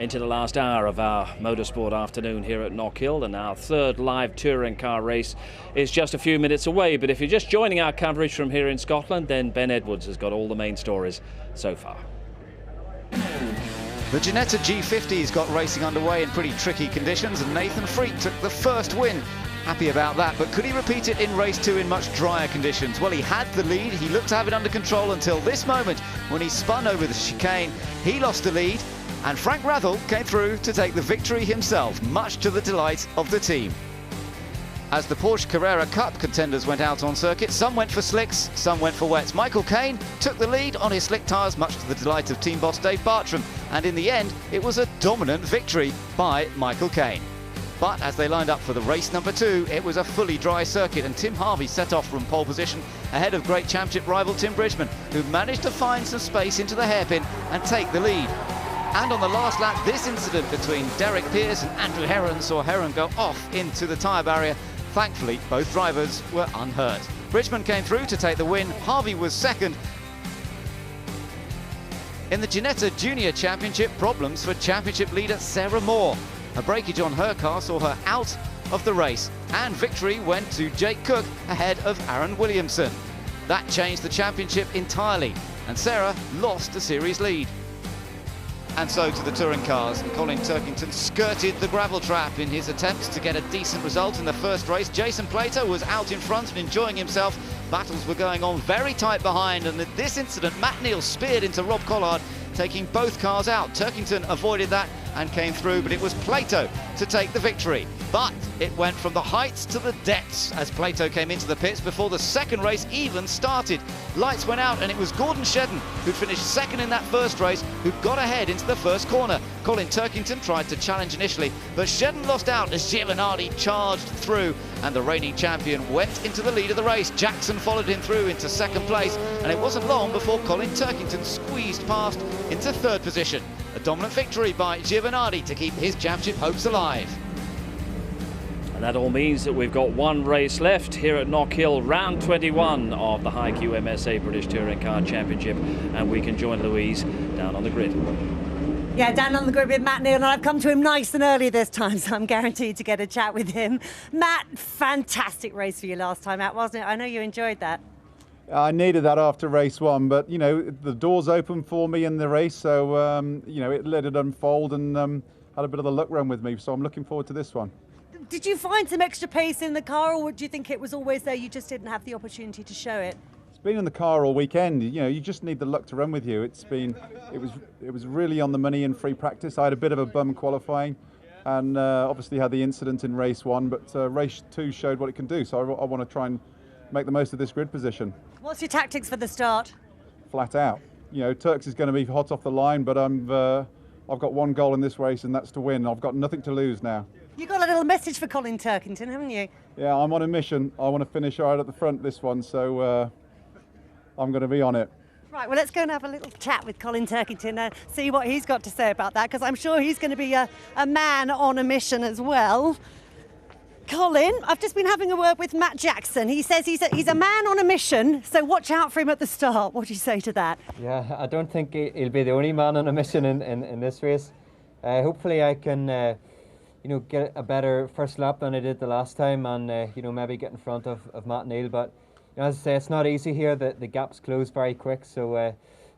into the last hour of our motorsport afternoon here at Knockhill, and our third live touring car race is just a few minutes away. But if you're just joining our coverage from here in Scotland, then Ben Edwards has got all the main stories so far. The Ginetta G50's got racing underway in pretty tricky conditions, and Nathan Freak took the first win. Happy about that, but could he repeat it in race 2 in much drier conditions? Well, he had the lead, he looked to have it under control until this moment when he spun over the chicane. He lost the lead, and Frank Rathel came through to take the victory himself, much to the delight of the team. As the Porsche Carrera Cup contenders went out on circuit, some went for slicks, some went for wets. Michael Caine took the lead on his slick tyres, much to the delight of team boss Dave Bartram, and in the end it was a dominant victory by Michael Caine. But as they lined up for the race number 2, it was a fully dry circuit, and Tim Harvey set off from pole position ahead of great championship rival Tim Bridgman, who managed to find some space into the hairpin and take the lead. And on the last lap, this incident between Derek Pearce and Andrew Heron saw Heron go off into the tyre barrier. Thankfully, both drivers were unhurt. Bridgman came through to take the win. Harvey was second. In the Ginetta Junior Championship, problems for championship leader Sarah Moore. A breakage on her car saw her out of the race, and victory went to Jake Cook ahead of Aaron Williamson. That changed the championship entirely, and Sarah lost the series lead. And so to the touring cars, and Colin Turkington skirted the gravel trap in his attempts to get a decent result in the first race. Jason Plato was out in front and enjoying himself. Battles were going on very tight behind, and at this incident, Matt Neal speared into Rob Collard, taking both cars out. Turkington avoided that and came through, but it was Plato to take the victory. But it went from the heights to the depths as Plato came into the pits before the second race even started. Lights went out, and it was Gordon Shedden who finished second in that first race, who got ahead into the first corner. Colin Turkington tried to challenge initially, but Shedden lost out as Giovanardi charged through, and the reigning champion went into the lead of the race. Jackson followed him through into second place, and it wasn't long before Colin Turkington squeezed past into third position. A dominant victory by Giovanardi to keep his championship hopes alive. And that all means that we've got one race left here at Knockhill, round 21 of the High QMSA British Touring Car Championship, and we can join Louise down on the grid. Yeah, down on the grid with Matt Neal, and I've come to him nice and early this time, so I'm guaranteed to get a chat with him. Matt, fantastic race for you last time out, wasn't it? I know you enjoyed that. I needed that after race 1, but, you know, the doors opened for me in the race, so, you know, it let it unfold, and had a bit of the luck run with me, so I'm looking forward to this one. Did you find some extra pace in the car, or do you think it was always there, you just didn't have the opportunity to show it? It's been in the car all weekend. You know, you just need the luck to run with you. It was really on the money in free practice. I had a bit of a bum qualifying, and obviously had the incident in race 1, but race 2 showed what it can do, so I want to try and make the most of this grid position. What's your tactics for the start? Flat out. You know, Turks is going to be hot off the line, but I've got one goal in this race, and that's to win. I've got nothing to lose now. You got a little message for Colin Turkington, haven't you? Yeah, I'm on a mission. I want to finish right at the front this one, so I'm going to be on it. Right, well, let's go and have a little chat with Colin Turkington, see what he's got to say about that, because I'm sure he's going to be a man on a mission as well. Colin, I've just been having a word with Matt Jackson. He says he's a man on a mission, so watch out for him at the start. What do you say to that? Yeah, I don't think he'll be the only man on a mission in this race. Hopefully I can you know, get a better first lap than I did the last time, and you know, maybe get in front of Matt Neal. But you know, as I say, it's not easy here. The gaps close very quick, so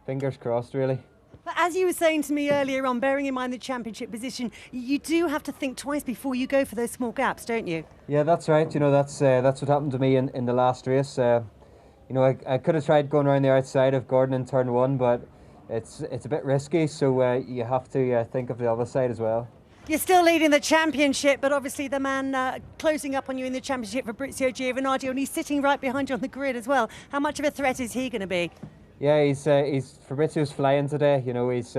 fingers crossed, really. But as you were saying to me earlier on, bearing in mind the championship position, you do have to think twice before you go for those small gaps, don't you? Yeah, that's right. You know, that's what happened to me in the last race. You know, I could have tried going around the outside of Gordon in turn 1, but it's a bit risky, so you have to think of the other side as well. You're still leading the championship, but obviously the man closing up on you in the championship, Fabrizio Giovanardi, and he's sitting right behind you on the grid as well. How much of a threat is he going to be? Yeah, he's Fabrizio's flying today. You know, he's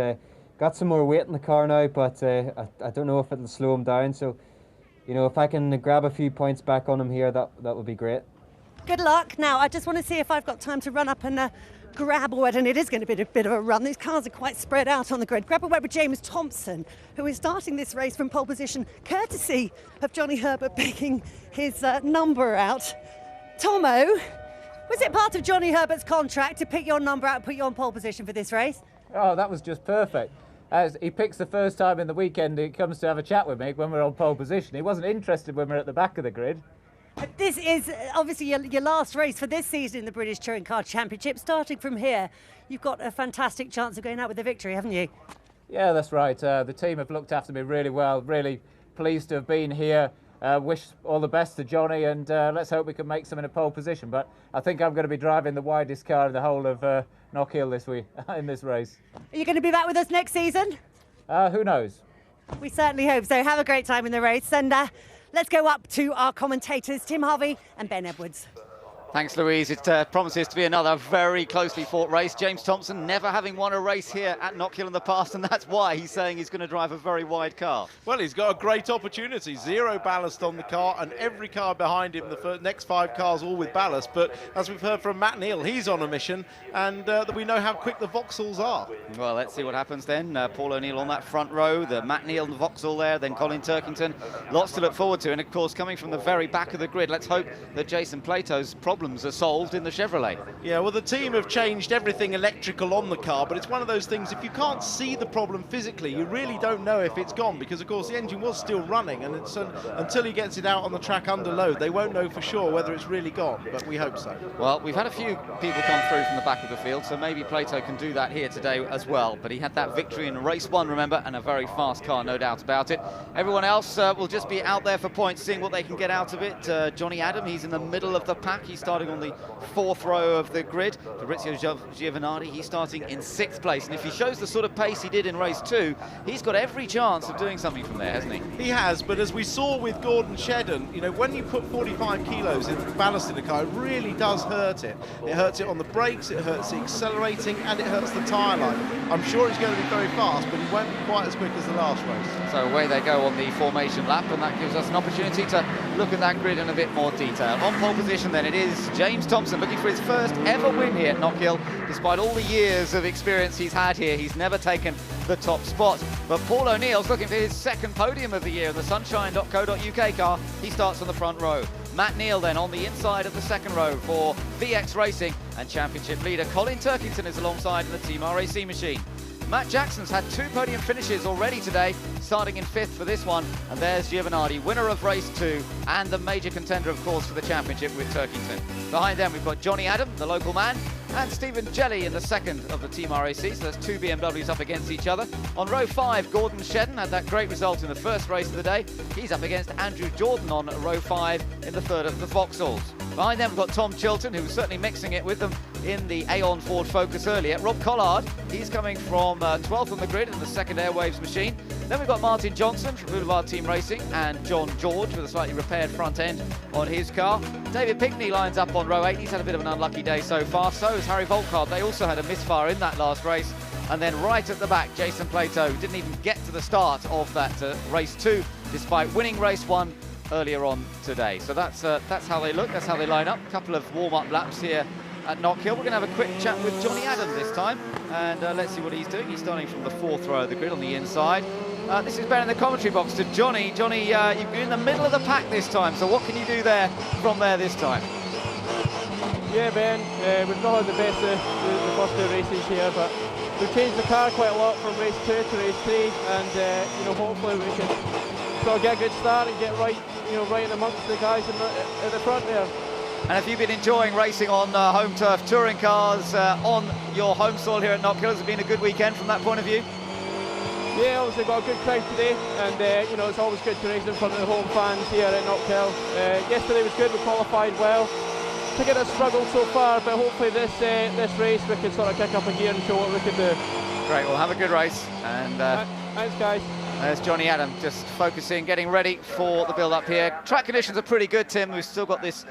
got some more weight in the car now, but I don't know if it'll slow him down. So, you know, if I can grab a few points back on him here, that would be great. Good luck. Now, I just want to see if I've got time to run up and grab a word, and it is going to be a bit of a run. These cars are quite spread out on the grid. Grab a word with James Thompson, who is starting this race from pole position, courtesy of Johnny Herbert picking his number out. Tomo, was it part of Johnny Herbert's contract to pick your number out and put you on pole position for this race? Oh, that was just perfect. as he picks the first time in the weekend he comes to have a chat with me when we're on pole position. He wasn't interested when we're at the back of the grid. This is obviously your last race for this season in the British Touring Car Championship. Starting from here, you've got a fantastic chance of going out with a victory, haven't you? Yeah, that's right. The team have looked after me really well. Really pleased to have been here. Wish all the best to Johnny, and let's hope we can make some in a pole position. But I think I'm going to be driving the widest car in the whole of Knockhill this week in this race. Are you going to be back with us next season? Who knows? We certainly hope so. Have a great time in the race, and let's go up to our commentators, Tim Harvey and Ben Edwards. Thanks, Louise. It promises to be another very closely fought race. James Thompson never having won a race here at Knockhill in the past, and that's why he's saying he's going to drive a very wide car. Well, he's got a great opportunity. Zero ballast on the car, and every car behind him, the next 5 cars all with ballast. But as we've heard from Matt Neal, he's on a mission, and we know how quick the Vauxhalls are. Well, let's see what happens then. Paul O'Neill on that front row, the Matt Neal and the Vauxhall there, then Colin Turkington. Lots to look forward to, and of course, coming from the very back of the grid, let's hope that Jason Plato's problems are solved in the Chevrolet. Yeah, well, the team have changed everything electrical on the car, but it's one of those things, if you can't see the problem physically, you really don't know if it's gone, because of course the engine was still running, and it's until he gets it out on the track under load, they won't know for sure whether it's really gone, but we hope so. Well, we've had a few people come through from the back of the field, so maybe Plato can do that here today as well, but he had that victory in race 1, remember, and a very fast car, no doubt about it. Everyone else will just be out there for points, seeing what they can get out of it. Johnny Adam, he's in the middle of the pack, he's starting on the 4th row of the grid. Fabrizio Giovanardi, he's starting in 6th place, and if he shows the sort of pace he did in race 2, he's got every chance of doing something from there, hasn't he? He has, but as we saw with Gordon Shedden, you know, when you put 45 kilos in ballast in a car, it really does hurt it. It hurts it on the brakes, it hurts the accelerating, and it hurts the tyre line. I'm sure he's going to be very fast, but he won't be quite as quick as the last race. So away they go on the formation lap, and that gives us an opportunity to look at that grid in a bit more detail. On pole position then, it is James Thompson looking for his first ever win here at Knockhill. Despite all the years of experience he's had here, he's never taken the top spot. But Paul O'Neill's looking for his 2nd podium of the year in the sunshine.co.uk car. He starts on the front row. Matt Neal then on the inside of the 2nd row for VX Racing, and championship leader Colin Turkington is alongside in the Team RAC machine. Matt Jackson's had 2 podium finishes already today, starting in 5th for this one, and there's Giovanardi, winner of race 2, and the major contender, of course, for the championship with Turkington. Behind them, we've got Johnny Adam, the local man, and Stephen Jelly in the 2nd of the Team RAC, so there's 2 BMWs up against each other. On row 5, Gordon Shedden had that great result in the first race of the day. He's up against Andrew Jordan on row 5 in the 3rd of the Vauxhalls. Behind them, we've got Tom Chilton, who was certainly mixing it with them in the Aon Ford Focus earlier. Rob Collard, he's coming from 12th on the grid in the 2nd Airwaves machine. Then we've got Martin Johnson from Boulevard Team Racing, and John George with a slightly repaired front end on his car. David Pinkney lines up on row 8. He's had a bit of an unlucky day so far. So has Harry Volkard. They also had a misfire in that last race. And then right at the back, Jason Plato, who didn't even get to the start of that race 2, despite winning race 1 earlier on today. So that's how they look, that's how they line up. A couple of warm-up laps here at Knockhill. We're going to have a quick chat with Johnny Adam this time, and let's see what he's doing. He's starting from the 4th row of the grid on the inside. This is Ben in the commentary box to Johnny. Johnny, you're in the middle of the pack this time, so what can you do there from there this time? Yeah, Ben, we've not had the best of the first 2 races here, but we've changed the car quite a lot from race 2 to race 3, and you know, hopefully we can sort of get a good start and get right, you know, right in amongst the guys at the front there. And have you been enjoying racing on home turf touring cars on your home soil here at Knockhill? Has it been a good weekend from that point of view? Yeah, obviously got a good crowd today, and you know, it's always good to race in front of the home fans here at Knockhill. Yesterday was good, we qualified well. Took it a struggle so far, but hopefully this race we can sort of kick up a gear and show what we can do. Great, well have a good race. And thanks guys. There's Johnny Adam just focusing, getting ready for the build-up here. Track conditions are pretty good, Tim. We've still got this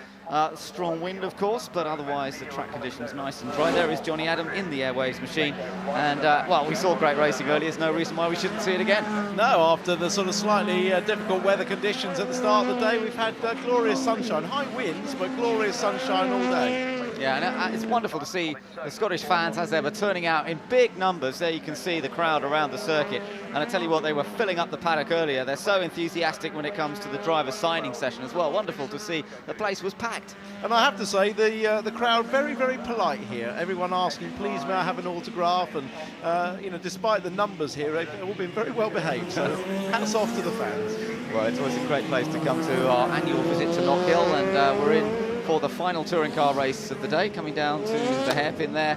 strong wind, of course, but otherwise the track conditions nice and dry. There is Johnny Adam in the Airwaves machine. And, well, we saw great racing earlier. There's no reason why we shouldn't see it again. No, after the sort of slightly difficult weather conditions at the start of the day, we've had glorious sunshine. High winds, but glorious sunshine all day. Yeah, and it's wonderful to see the Scottish fans, as ever, turning out in big numbers. There you can see the crowd around the circuit. And I tell you what, they were filling up the paddock earlier. They're so enthusiastic when it comes to the driver signing session as well. Wonderful to see the place was packed. And I have to say, the crowd very, very polite here. Everyone asking, please may I have an autograph? And, you know, despite the numbers here, they've all been very well behaved. So hats off to the fans. Well, it's always a great place to come to our annual visit to Knockhill, and we're in for the final touring car race of the day, coming down to the hairpin there.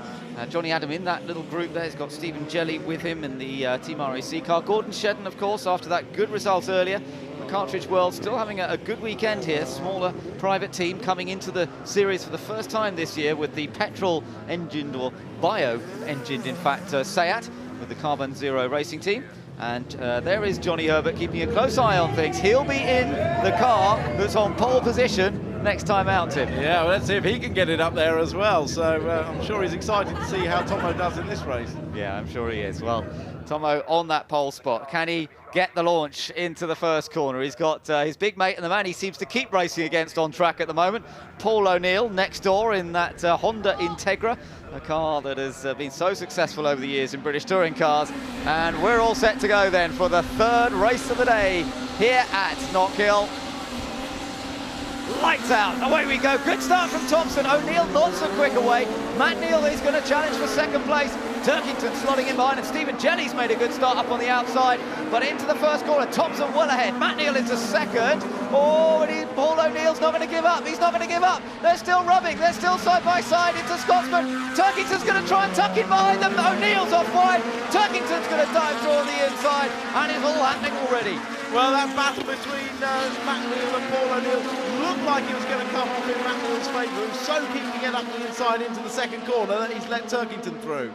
Johnny Adam in that little group there. He's got Stephen Jelly with him in the Team RAC car. Gordon Shedden, of course, after that good result earlier. The Cartridge World still having a good weekend here. Smaller private team coming into the series for the first time this year with the petrol-engined, or bio-engined, in fact, Seat with the Carbon Zero racing team. And there is Johnny Herbert keeping a close eye on things. He'll be in the car that's on pole position next time out, Tim. Yeah, well, let's see if he can get it up there as well. So I'm sure he's excited to see how Tomo does in this race. Yeah, I'm sure he is. Well, Tomo on that pole spot. Can he get the launch into the first corner? He's got his big mate and the man he seems to keep racing against on track at the moment, Paul O'Neill, next door in that Honda Integra, a car that has been so successful over the years in British touring cars. And we're all set to go then for the third race of the day here at Knockhill. Lights out, away we go. Good start from Thompson. O'Neill not so quick away. Matt Neal is going to challenge for second place. Turkington slotting in behind, and Stephen Jelly's made a good start up on the outside, but into the first corner. Thompson well ahead. Matt Neal into second. Oh, and Paul O'Neill's not going to give up. He's not going to give up. They're still rubbing. They're still side by side into Scotsman. Turkington's going to try and tuck in behind them. O'Neill's off wide. Turkington's going to dive through on the inside, and it's all happening already. Well, that battle between Matt Neal and Paul O'Neill looked like it was going to come off in Matt Neal's favour. He was so keen to get up the inside into the second corner that he's let Turkington through.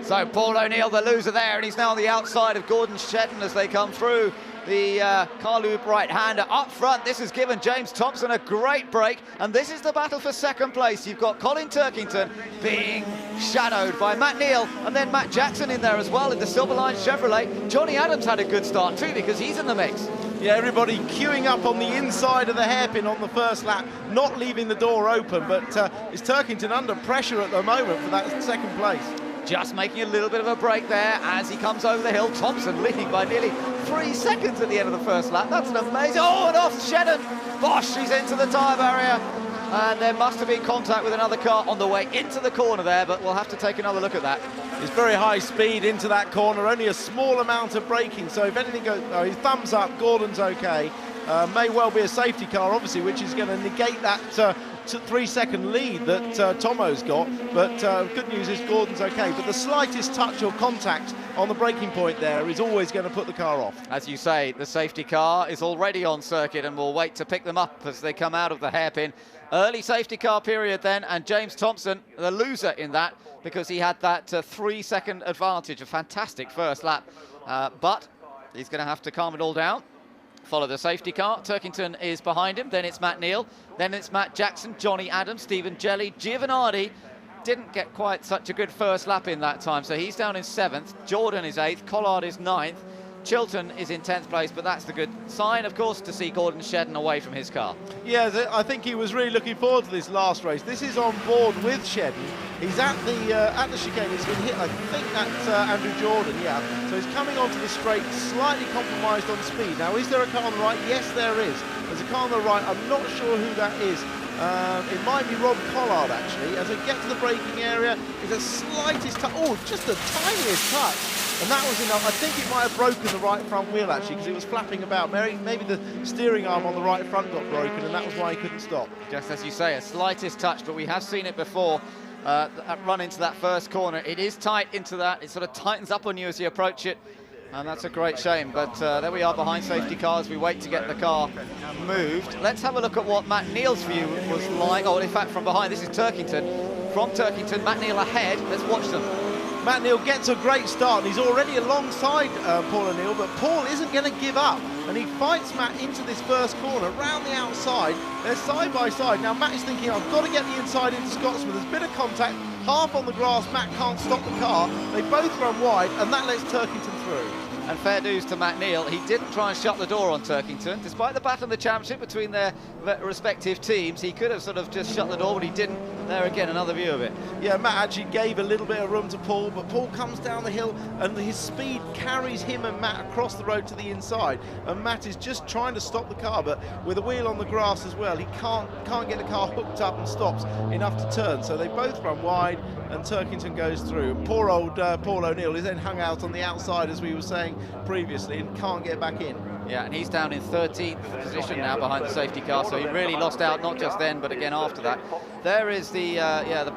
So Paul O'Neill, the loser there, and he's now on the outside of Gordon Shedden as they come through. The Carloop right-hander up front. This has given James Thompson a great break, and this is the battle for second place. You've got Colin Turkington being shadowed by Matt Neal, and then Matt Jackson in there as well in the Silverline Chevrolet. Johnny Adams had a good start too because he's in the mix. Yeah, everybody queuing up on the inside of the hairpin on the first lap, not leaving the door open, but is Turkington under pressure at the moment for that second place? Just making a little bit of a break there as he comes over the hill. Thompson leading by nearly 3 seconds at the end of the first lap. That's an amazing... Oh, and off Shedden. Bosch, he's into the tyre barrier. And there must have been contact with another car on the way into the corner there, but we'll have to take another look at that. It's very high speed into that corner, only a small amount of braking, so if anything goes... Oh, his thumbs up, Gordon's okay. May well be a safety car, obviously, which is going to negate that 3-second lead that Tomo's got, but good news is Gordon's okay, but the slightest touch or contact on the braking point there is always going to put the car off. As you say, the safety car is already on circuit and we'll wait to pick them up as they come out of the hairpin. Early safety car period then, and James Thompson, the loser in that, because he had that 3-second advantage, a fantastic first lap, but he's going to have to calm it all down. Follow the safety car. Turkington is behind him. Then it's Matt Neal. Then it's Matt Jackson, Johnny Adams, Stephen Jelly, Giovanardi. Didn't get quite such a good first lap in that time, so he's down in 7th. Jordan is 8th. Collard is 9th. Chilton is in 10th place, but that's the good sign, of course, to see Gordon Shedden away from his car. Yeah, I think he was really looking forward to this last race. This is on board with Shedden. He's at the chicane. He's been hit, I think that's Andrew Jordan, yeah. So he's coming onto the straight, slightly compromised on speed. Now, is there a car on the right? Yes, there is. There's a car on the right. I'm not sure who that is. It might be Rob Collard, actually. As they get to the braking area, it's the slightest touch. Oh, just the tiniest touch. And that was enough. I think it might have broken the right front wheel, actually, because it was flapping about. Maybe the steering arm on the right front got broken, and that was why he couldn't stop. Just as you say, a slightest touch, but we have seen it before. Run into that first corner. It is tight into that. It sort of tightens up on you as you approach it. And that's a great shame. But there we are behind safety cars. We wait to get the car moved. Let's have a look at what Matt Neal's view was like. Oh, in fact, from behind, this is Turkington. From Turkington, Matt Neal ahead. Let's watch them. Matt Neal gets a great start, and he's already alongside Paul O'Neill, but Paul isn't going to give up, and he fights Matt into this first corner, round the outside. They're side by side. Now Matt is thinking, I've got to get the inside into Scotsman. There's a bit of contact, half on the grass. Matt can't stop the car. They both run wide, and that lets Turkington through. And fair dues to Matt Neal. He didn't try and shut the door on Turkington. Despite the battle in the championship between their respective teams, he could have sort of just shut the door, but he didn't. There again, another view of it. Yeah, Matt actually gave a little bit of room to Paul, but Paul comes down the hill and his speed carries him and Matt across the road to the inside. And Matt is just trying to stop the car, but with a wheel on the grass as well, he can't get the car hooked up and stops enough to turn. So they both run wide and Turkington goes through. And poor old Paul O'Neill is then hung out on the outside, as we were saying previously, and can't get back in. Yeah, and he's down in 13th position now behind the safety car, so he really lost out, not just then, but again after that. There is the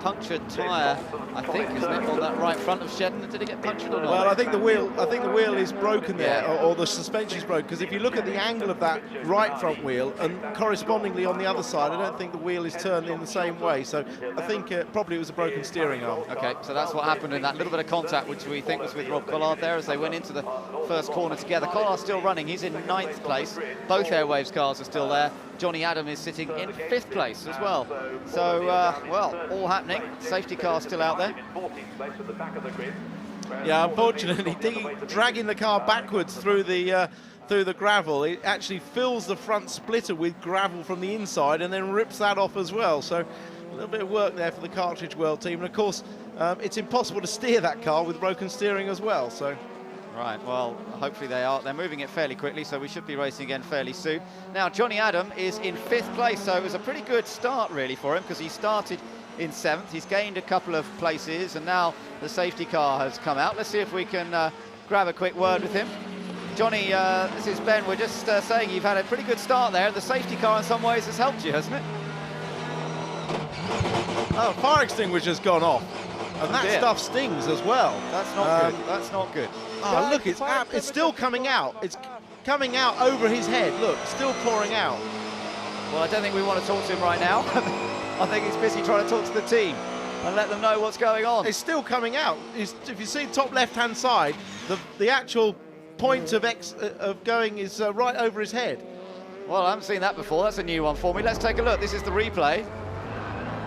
punctured tyre, I think, isn't it, on that right front of Shedden? Did it get punctured or not? Well, I think the wheel is broken there, or the suspension is broken, because if you look at the angle of that right front wheel, and correspondingly on the other side, I don't think the wheel is turned in the same way, so I think probably it was a broken steering arm. Okay, so that's what happened in that little bit of contact, which we think was with Rob Collard there as they went into the first corner together. Collard's still running, he's in 9th place. Both Airwaves cars are still there. Johnny Adam is sitting in 5th place as well. So, well, all happening. Safety car still out there. Yeah, unfortunately, dragging the car backwards through the gravel, it actually fills the front splitter with gravel from the inside and then rips that off as well. So a little bit of work there for the Cartridge World team. And of course, it's impossible to steer that car with broken steering as well. So. Right, well, hopefully they are. They're moving it fairly quickly, so we should be racing again fairly soon. Now, Johnny Adam is in 5th place, so it was a pretty good start, really, for him, because he started in 7th. He's gained a couple of places, and now the safety car has come out. Let's see if we can grab a quick word with him. Johnny, this is Ben. We're just saying you've had a pretty good start there. The safety car, in some ways, has helped you, hasn't it? Oh, fire extinguisher's gone off. And that stuff stings as well. That's not good. That's not good. Oh, look, it's still coming out. It's coming out over his head. Look, still pouring out. Well, I don't think we want to talk to him right now. I think he's busy trying to talk to the team and let them know what's going on. It's still coming out. If you see top left-hand side, the actual point of going is right over his head. Well, I haven't seen that before. That's a new one for me. Let's take a look. This is the replay.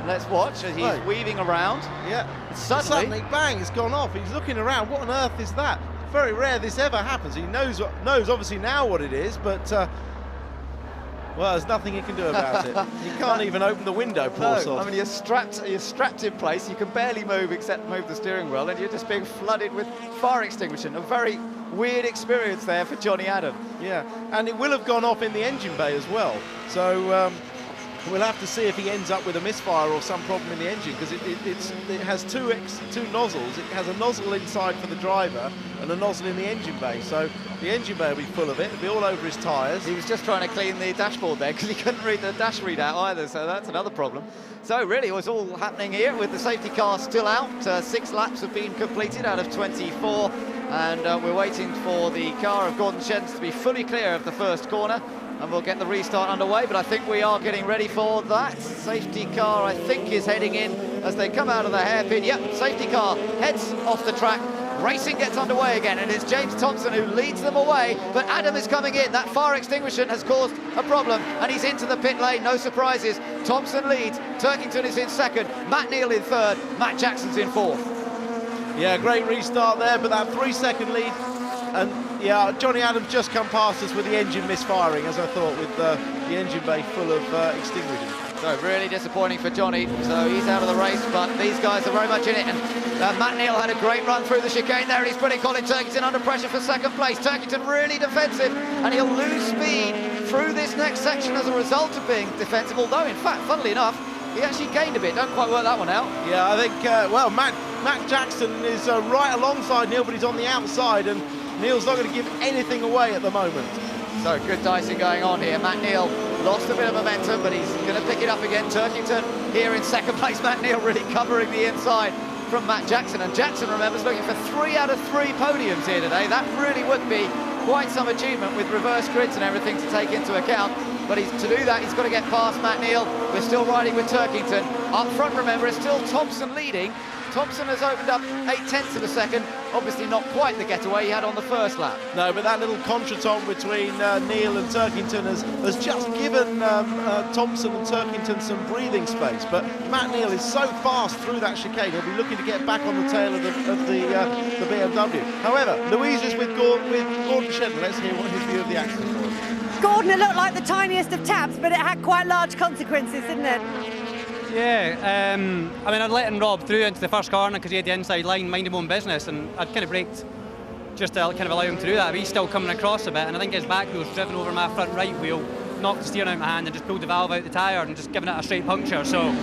Let's watch as he's weaving around. Yeah. Suddenly, bang, it's gone off. He's looking around. What on earth is that? Very rare this ever happens. He knows obviously now what it is, but well, there's nothing he can do about it. He can't even open the window, poor sod. I mean, you're strapped in place. You can barely move except move the steering wheel, and you're just being flooded with fire extinguishing. A very weird experience there for Johnny Adam. Yeah, and it will have gone off in the engine bay as well. So we'll have to see if he ends up with a misfire or some problem in the engine, because it has two nozzles. It has a nozzle inside for the driver and a nozzle in the engine bay. So the engine bay will be full of it. It'll be all over his tyres. He was just trying to clean the dashboard there because he couldn't read the dash readout either, so that's another problem. So really it was all happening here with the safety car still out. 6 laps have been completed out of 24, and we're waiting for the car of Gordon Shedden to be fully clear of the first corner, and we'll get the restart underway. But I think we are getting ready for that. Safety car, I think, is heading in as they come out of the hairpin. Yep, safety car heads off the track. Racing gets underway again, and it's James Thompson who leads them away, but Adam is coming in. That fire extinguishing has caused a problem, and he's into the pit lane. No surprises. Thompson leads. Turkington is in 2nd. Matt Neal in 3rd. Matt Jackson's in 4th. Yeah, great restart there, but that 3-second lead. And yeah, Johnny Adams just come past us with the engine misfiring, as I thought, with the engine bay full of extinguishing. So really disappointing for Johnny. So he's out of the race, but these guys are very much in it. And Matt Neal had a great run through the chicane there, and he's putting Colin Turkington under pressure for 2nd place. Turkington really defensive, and he'll lose speed through this next section as a result of being defensive. Although, in fact, funnily enough, he actually gained a bit. Don't quite work that one out. Yeah, I think, well, Matt Jackson is right alongside Neal, but he's on the outside, and Neal's not going to give anything away at the moment. So good dicing going on here. Matt Neal lost a bit of momentum, but he's going to pick it up again. Turkington here in 2nd place. Matt Neal really covering the inside from Matt Jackson. And Jackson, remembers, looking for 3 out of 3 podiums here today. That really would be quite some achievement with reverse grids and everything to take into account. But to do that, he's got to get past Matt Neal. We're still riding with Turkington. Up front, remember, is still Thompson leading. Thompson has opened up 8/10 of a second. Obviously not quite the getaway he had on the first lap. No, but that little contretemps between Neal and Turkington has just given Thompson and Turkington some breathing space. But Matt Neal is so fast through that chicane, he'll be looking to get back on the tail of the BMW. However, Louise is with Gordon Shedden. Let's hear what his view of the accident was. Gordon, it looked like the tiniest of taps, but it had quite large consequences, didn't it? Yeah, I mean, I'd letting Rob through into the first corner because he had the inside line, mind his own business, and I'd kind of braked just to kind of allow him to do that. But he's still coming across a bit, and I think his back wheel's driven over my front right wheel, knocked the steering out of my hand, and just pulled the valve out the tyre and just given it a straight puncture. So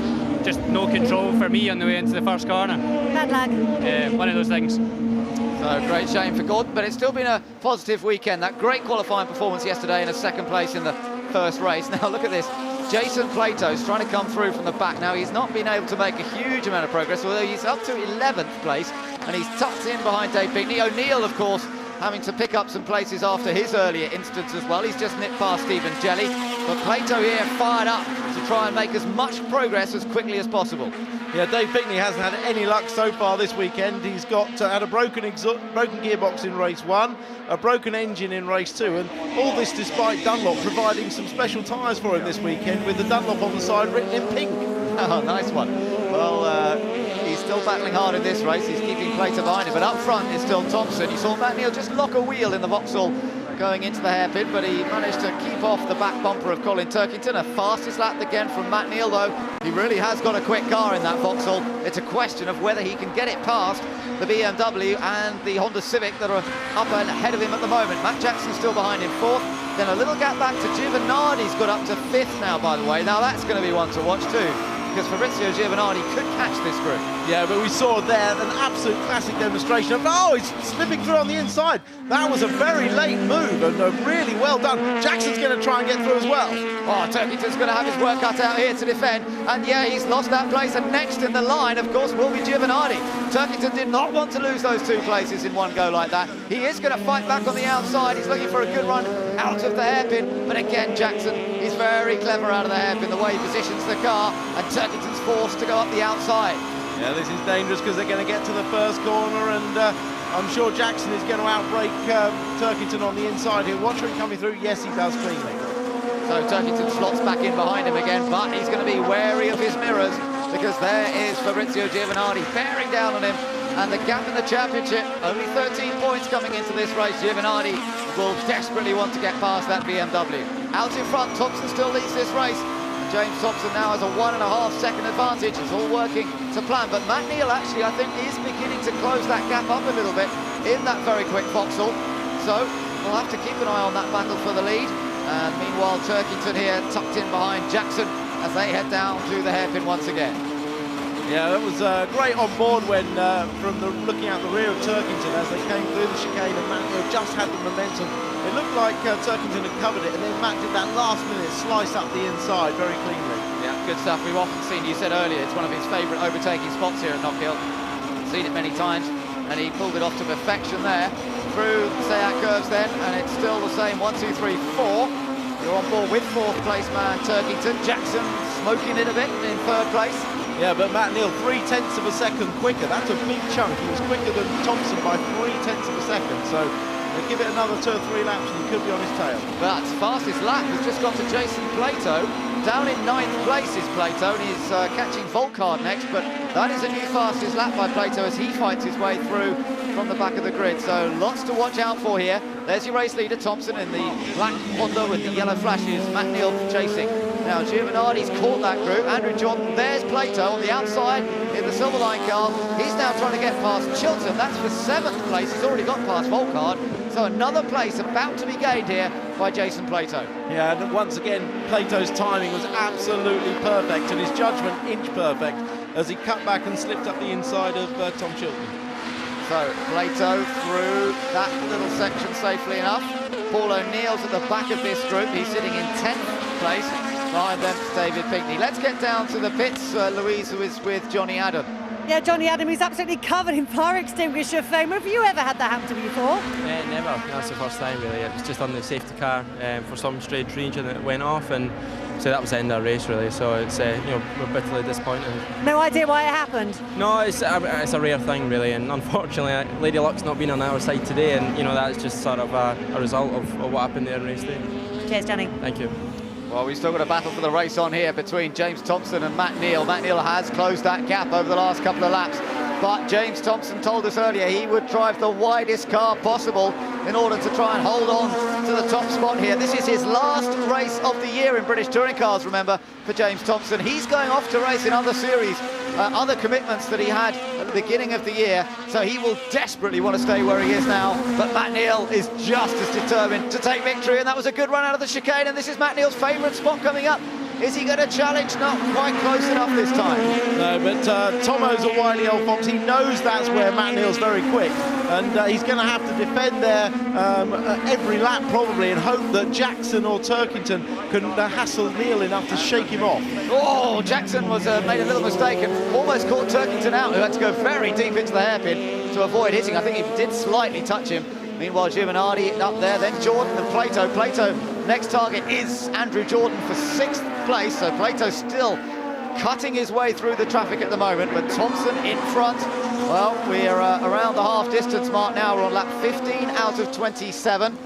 just no control for me on the way into the first corner. Bad lag. One of those things. So great shame for Gordon, but it's still been a positive weekend. That great qualifying performance yesterday in a second place in the first race. Now look at this. Jason Plato's trying to come through from the back. Now he's not been able to make a huge amount of progress, although he's up to 11th place and he's tucked in behind Dave Pinkney. O'Neill, of course, having to pick up some places after his earlier instance as well. He's just nipped past Stephen Jelly, but Plato here fired up to try and make as much progress as quickly as possible. Yeah, Dave Pinkney hasn't had any luck so far this weekend. He's got had a broken gearbox in race 1, a broken engine in race 2, and all this despite Dunlop providing some special tyres for him this weekend with the Dunlop on the side written in pink. Oh, nice one. Well, he's still battling hard in this race. He's keeping Plato behind him, but up front is still Thompson. You saw Matt Neal just lock a wheel in the Vauxhall going into the hairpin, but he managed to keep off the back bumper of Colin Turkington. A fastest lap again from Matt Neal, though. He really has got a quick car in that Vauxhall. It's a question of whether he can get it past the BMW and the Honda Civic that are up ahead of him at the moment. Matt Jackson's still behind him 4th. Then a little gap back to Giovanardi's got up to 5th now, by the way. Now that's going to be one to watch too, because Fabrizio Giovanardi could catch this group. Yeah, but we saw there an absolute classic demonstration of, oh, he's slipping through on the inside. That was a very late move and really well done. Jackson's going to try and get through as well. Oh, Turkington's going to have his work cut out here to defend. And yeah, he's lost that place. And next in the line, of course, will be Giovanardi. Turkington did not want to lose those 2 places in one go like that. He is going to fight back on the outside. He's looking for a good run out of the hairpin. But again, Jackson is very clever out of the hairpin, the way he positions the car. And Turkington's forced to go up the outside. Yeah, this is dangerous because they're going to get to the first corner, and I'm sure Jackson is going to outbrake Turkington on the inside here. Watch him coming through. Yes, he does cleanly. So Turkington slots back in behind him again, but he's going to be wary of his mirrors because there is Fabrizio Giovanardi bearing down on him, and the gap in the championship, only 13 points coming into this race. Giovanardi will desperately want to get past that BMW. Out in front, Thompson still leads this race. James Thompson now has a 1.5 second advantage. It's all working to plan, but Matt Neal actually, I think, is beginning to close that gap up a little bit in that very quick Vauxhall. So we'll have to keep an eye on that battle for the lead. And meanwhile, Turkington here tucked in behind Jackson as they head down to the hairpin once again. Yeah, that was great on board when, looking out the rear of Turkington as they came through the chicane, and Matt Neal just had the momentum. It looked like Turkington had covered it, and then Matt did that last minute slice up the inside very cleanly. Yeah, good stuff. We've often seen, you said earlier, it's one of his favourite overtaking spots here at Knockhill. Seen it many times, and he pulled it off to perfection there. Through the Seat curves then, and it's still the same, 1, 2, 3, 4. You're on board with 4th place man Turkington. Jackson smoking it a bit in 3rd place. Yeah, but Matt Neal 0.3 seconds quicker. That's a big chunk. He was quicker than Thompson by 0.3 seconds. So give it another 2 or 3 laps and he could be on his tail. But fastest lap has just gone to Jason Plato. Down in 9th place is Plato, and he's catching Volkard next, but that is a new fastest lap by Plato as he fights his way through from the back of the grid. So lots to watch out for here. There's your race leader, Thompson, in the black Honda with the yellow flashes. Matt Neal chasing. Now Giovanardi's caught that group. Andrew Jordan, there's Plato on the outside in the silver line car. He's now trying to get past Chilton. That's for 7th place. He's already got past Volkard. So another place about to be gained here by Jason Plato. Yeah, and once again, Plato's timing was absolutely perfect and his judgment inch perfect as he cut back and slipped up the inside of Tom Chilton. So Plato through that little section safely enough. Paul O'Neill's at the back of this group. He's sitting in 10th place. Behind them is David Pinkney. Let's get down to the pits, Louise, who is with Johnny Adam. Yeah, Johnny Adam, he's absolutely covered in fire extinguisher foam. Have you ever had that happen to you before? Never. That's the first time, really. It was just on the safety car for some strange reason it went off, and so that was the end of the race, really. So it's we're bitterly disappointed. No idea why it happened? No, it's a rare thing, really, and unfortunately, Lady Luck's not been on our side today, and that's just sort of a result of what happened there in race day. Cheers, Johnny. Thank you. Well, we've still got a battle for the race on here between James Thompson and Matt Neal. Matt Neal has closed that gap over the last couple of laps. but James Thompson told us earlier he would drive the widest car possible in order to try and hold on to the top spot here. This is his last race of the year in British touring cars, remember, for James Thompson. He's going off to race in other series, other commitments that he had at the beginning of the year, so he will desperately want to stay where he is now. But Matt Neal is just as determined to take victory, and that was a good run out of the chicane, and this is Matt Neal's favourite spot coming up. Is he going to challenge? Not quite close enough this time. No, but Tomo's a wily old fox. He knows that's where Matt Neal's very quick, and he's going to have to defend there every lap probably, and hope that Jackson or Turkington can hassle Neal enough to shake him off. Oh, Jackson was made a little mistake and almost caught Turkington out, who had to go very deep into the hairpin to avoid hitting. I think he did slightly touch him. Meanwhile, Giovanardi up there, then Jordan and Plato. Plato, next target is Andrew Jordan for 6th place, so Plato still cutting his way through the traffic at the moment, but Thompson in front. Well, we're around the half distance mark now. We're on lap 15 out of 27.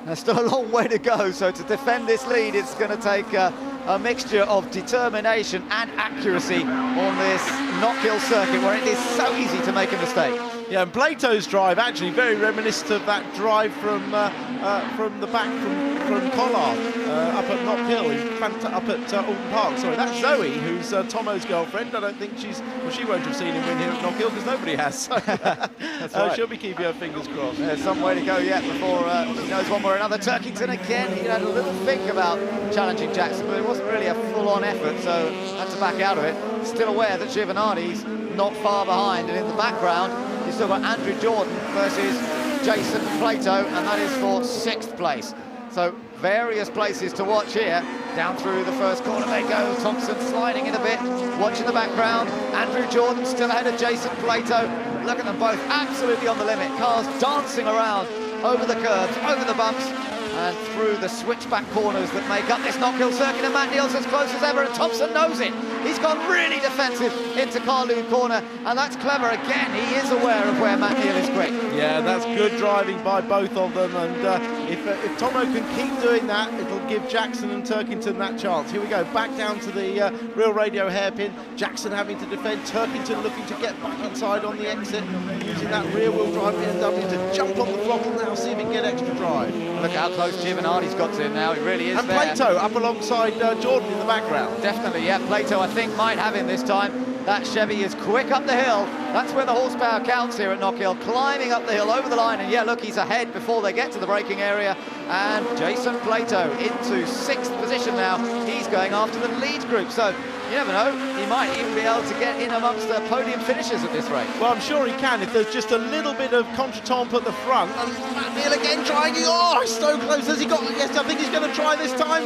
There's still a long way to go, so to defend this lead, it's going to take a mixture of determination and accuracy on this Knockhill circuit, where it is so easy to make a mistake. Yeah, and Plato's drive actually very reminiscent of that drive from the back from Collard up at Knockhill, up at Alton Park. Sorry, that's Zoe, who's Tomo's girlfriend. I don't think she won't have seen him win here at Knockhill because nobody has. So that's right. She'll be keeping her fingers crossed. There's some way to go yet before he knows one way or another. Turkington again, he had a little think about challenging Jackson, but it wasn't really a full-on effort, so had to back out of it. Still aware that Giovanardi's not far behind, and in the background you've still got Andrew Jordan versus Jason Plato, and that is for 6th place. So various places to watch here. Down through the first corner they go. Thompson sliding in a bit, watching the background. Andrew Jordan still ahead of Jason Plato. Look at them both absolutely on the limit. Cars dancing around over the curbs, over the bumps, and through the switchback corners that make up this Knockhill circuit, and Matt Neal's as close as ever, and Thompson knows it. He's gone really defensive into Carloon corner, and that's clever. Again, he is aware of where Matt Neal is quick. Yeah, that's good driving by both of them, and if Tomo can keep doing that, it'll give Jackson and Turkington that chance. Here we go, back down to the Real Radio hairpin. Jackson having to defend, Turkington looking to get back inside on the exit, using that rear-wheel drive BMW to jump on the throttle now, see if he can get extra drive. Look how close Giovanardi's got to him now, he really is and there. And Plato up alongside Jordan in the background. Definitely, yeah, Plato I think might have him this time. That Chevy is quick up the hill. That's where the horsepower counts here at Knockhill, climbing up the hill over the line, and yeah, look, he's ahead before they get to the braking area. And Jason Plato into 6th position now. He's going after the lead group, so you never know, he might even be able to get in amongst the podium finishers at this rate. Well, I'm sure he can if there's just a little bit of contretemps at the front. And Matt Neal again trying, oh, he's so close. Has he got, yes, I think he's going to try this time.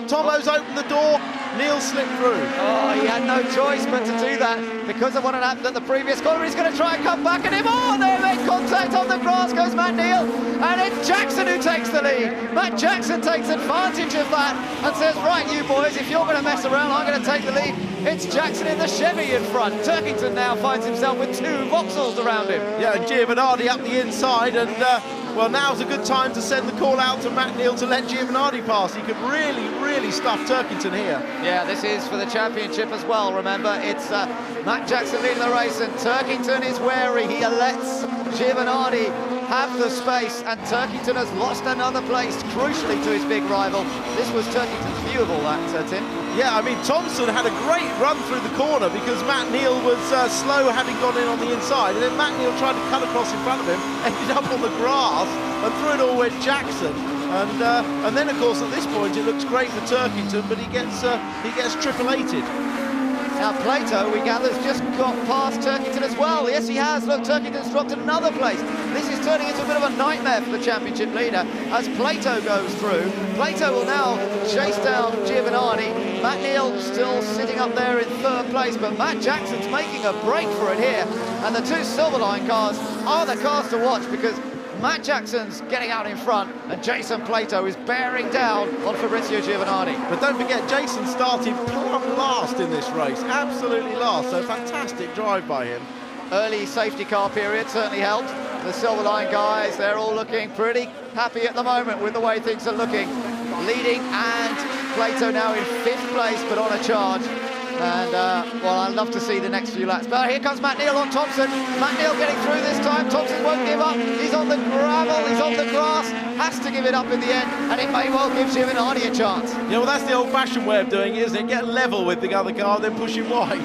Tomo's opened the door, Neal slipped through. Oh, he had no choice but to do that because of what had happened at the previous corner. He's going to try and come back at him. Oh, they made contact on the grass, goes Matt Neal. And it's Jackson who takes the lead. Matt Jackson takes advantage of that and says, right, you boys, if you're going to mess around, I'm going to take the lead. It's Jackson in the Chevy in front. Turkington now finds himself with 2 Vauxhalls around him. Yeah, and Giovanardi up the inside, and well, now's a good time to send the call out to Matt Neal to let Giovanardi pass. He could really stuff Turkington here. Yeah, this is for the championship as well, remember. It's Matt Jackson leading the race, and Turkington is wary. He lets Giovanardi have the space, and Turkington has lost another place, crucially to his big rival. This was Turkington's view of all that, Tim. Yeah, I mean, Thompson had a great run through the corner because Matt Neal was slow, having gone in on the inside, and then Matt Neal tried to cut across in front of him, ended up on the grass, and through it all went Jackson. And then, of course, at this point, it looks great for Turkington, but he gets triple-8'd. Now Plato, we gather, has just got past Turkington as well. Yes, he has. Look, Turkington's dropped another place. This is turning into a bit of a nightmare for the championship leader as Plato goes through. Plato will now chase down Giovanardi. Matt Neal still sitting up there in 3rd place, but Matt Jackson's making a break for it here. And the 2 Silverline cars are the cars to watch because Matt Jackson's getting out in front, and Jason Plato is bearing down on Fabrizio Giovanardi. But don't forget, Jason started plumb last in this race, absolutely last, so fantastic drive by him. Early safety car period certainly helped. The Silverline guys, they're all looking pretty happy at the moment with the way things are looking. Leading, and Plato now in 5th place, but on a charge. And, well, I'd love to see the next few laps. But here comes Matt Neal on Thompson. Matt Neal getting through this time. Thompson won't give up. He's on the gravel, he's on the grass. Has to give it up in the end, and it may well give Jim and Hardy a chance. Yeah, well, that's the old-fashioned way of doing it, isn't it? Get level with the other car, then push him wide.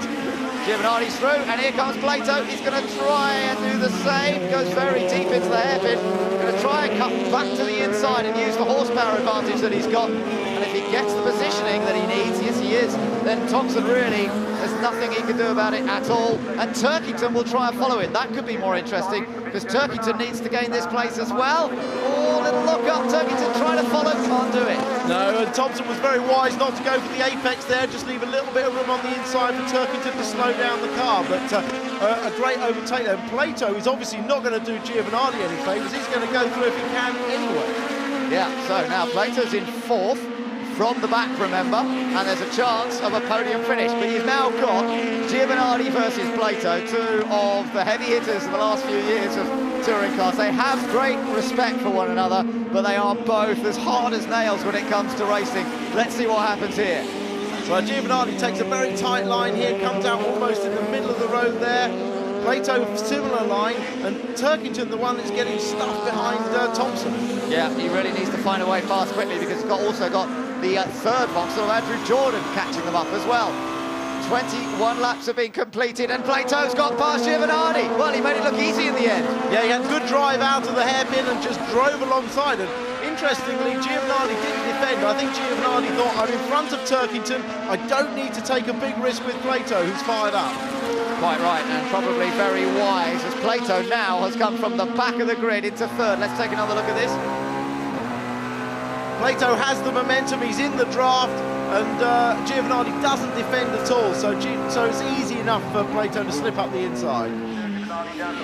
Jim and Hardy's through, and here comes Plato. He's going to try and do the same. Goes very deep into the hairpin. Going to try and cut back to the inside and use the horsepower advantage that he's got. And if he gets the positioning that he needs, yes he is, then Thompson really, there's nothing he can do about it at all. And Turkington will try and follow it. That could be more interesting, because Turkington needs to gain this place as well. Oh, little look up. Turkington trying to follow, can't do it. No, and Thompson was very wise not to go for the apex there, just leave a little bit of room on the inside for Turkington to slow down the car. But a great overtake there. And Plato is obviously not going to do Giovanardi any favours. He's going to go through if he can anyway. Yeah, so now Plato's in fourth from the back, remember, and there's a chance of a podium finish. But you've now got Giovanardi versus Plato, two of the heavy hitters in the last few years of touring cars. They have great respect for one another, but they are both as hard as nails when it comes to racing. Let's see what happens here. So Giovanardi takes a very tight line here, comes out almost in the middle of the road there. Plato, similar line, and Turkington, the one that's getting stuffed behind Thompson. Yeah, he really needs to find a way past quickly, because he's also got the third box of Andrew Jordan catching them up as well. 21 laps have been completed, and Plato's got past Giovanardi. Well, he made it look easy in the end. Yeah, he had good drive out of the hairpin and just drove alongside. And interestingly, Giovanardi didn't defend. I think Giovanardi thought, I'm in front of Turkington, I don't need to take a big risk with Plato, who's fired up. Quite right, and probably very wise, as Plato now has come from the back of the grid into third. Let's take another look at this. Plato has the momentum, he's in the draft, and Giovanardi doesn't defend at all, so it's easy enough for Plato to slip up the inside.